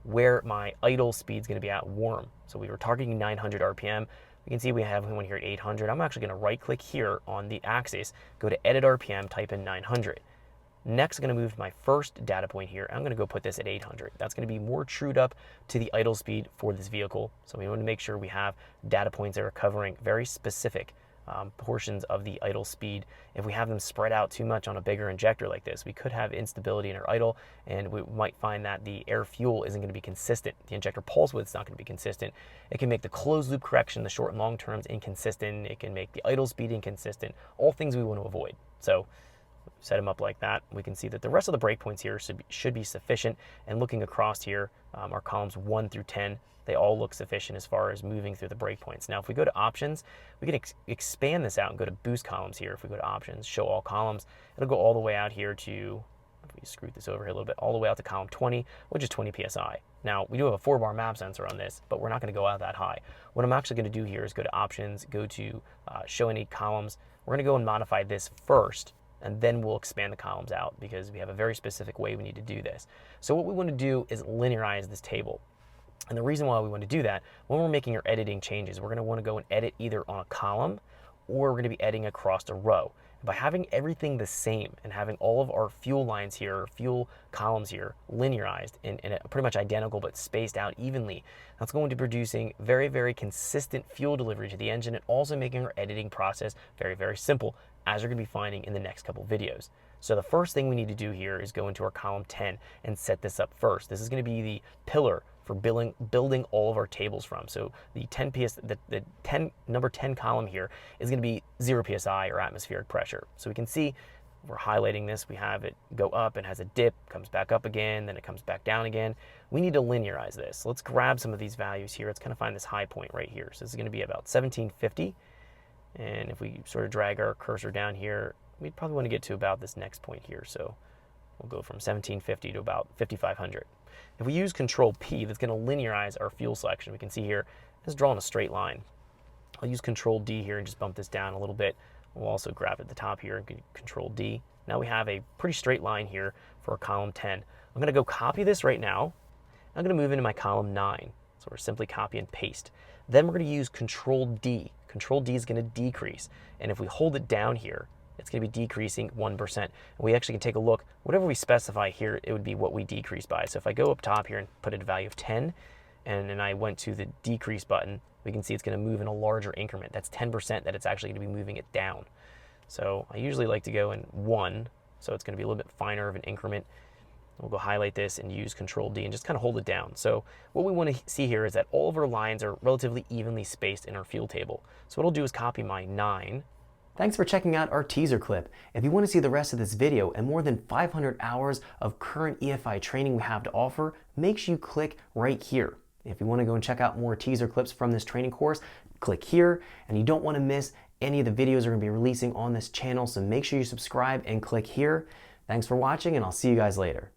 where my idle speed is going to be at warm. So we were targeting 900 RPM. You can see we have one here at 800. I'm actually going to right click here on the axis, go to edit RPM, type in 900. Next, I'm going to move my first data point here. I'm going to go put this at 800. That's going to be more trued up to the idle speed for this vehicle. So we want to make sure we have data points that are covering very specific portions of the idle speed. If we have them spread out too much on a bigger injector like this, we could have instability in our idle, and we might find that the air fuel isn't going to be consistent. The injector pulse width is not going to be consistent. It can make the closed loop correction, the short and long terms, inconsistent. It can make the idle speed inconsistent. All things we want to avoid. So set them up like that. We can see that the rest of the breakpoints here should be sufficient. And looking across here, our columns 1 through 10, they all look sufficient as far as moving through the breakpoints. Now, if we go to options, we can expand this out and go to boost columns here. If we go to options, show all columns, it'll go all the way out here to, if we scoot this over here a little bit, all the way out to column 20, which is 20 PSI. Now, we do have a 4-bar map sensor on this, but we're not going to go out that high. What I'm actually going to do here is go to options, go to show any columns. We're going to go and modify this first, and then we'll expand the columns out because we have a very specific way we need to do this. So what we want to do is linearize this table. And the reason why we want to do that, when we're making our editing changes, we're going to want to go and edit either on a column or we're going to be editing across a row. And by having everything the same and having all of our fuel lines here, fuel columns here, linearized and pretty much identical but spaced out evenly, that's going to be producing very, very consistent fuel delivery to the engine and also making our editing process very, very simple, as you're going to be finding in the next couple videos. So the first thing we need to do here is go into our column 10 and set this up first. This is going to be the pillar for building all of our tables from. So the number 10 column here is going to be 0 psi or atmospheric pressure. So we can see we're highlighting this. We have it go up and has a dip, comes back up again, then it comes back down again. We need to linearize this. Let's grab some of these values here. Let's kind of find this high point right here. So this is going to be about 1750. And if we sort of drag our cursor down here, we'd probably want to get to about this next point here. So we'll go from 1750 to about 5500. If we use Control P, that's going to linearize our fuel selection. We can see here, it's drawing a straight line. I'll use Control D here and just bump this down a little bit. We'll also grab at the top here and Control D. Now we have a pretty straight line here for column 10. I'm going to go copy this right now. I'm going to move into my column 9. So we're simply copy and paste. Then we're going to use Control D. Control D is going to decrease. And if we hold it down here, it's going to be decreasing 1%. And we actually can take a look. Whatever we specify here, it would be what we decrease by. So if I go up top here and put in a value of 10, and then I went to the decrease button, we can see it's going to move in a larger increment. That's 10% that it's actually going to be moving it down. So I usually like to go in 1, so it's going to be a little bit finer of an increment. We'll go highlight this and use Control D and just kind of hold it down. So what we want to see here is that all of our lines are relatively evenly spaced in our fuel table. So what I'll do is copy my 9. Thanks for checking out our teaser clip. If you want to see the rest of this video and more than 500 hours of current EFI training we have to offer, make sure you click right here. If you want to go and check out more teaser clips from this training course, click here. And you don't want to miss any of the videos we're going to be releasing on this channel, so make sure you subscribe and click here. Thanks for watching, and I'll see you guys later.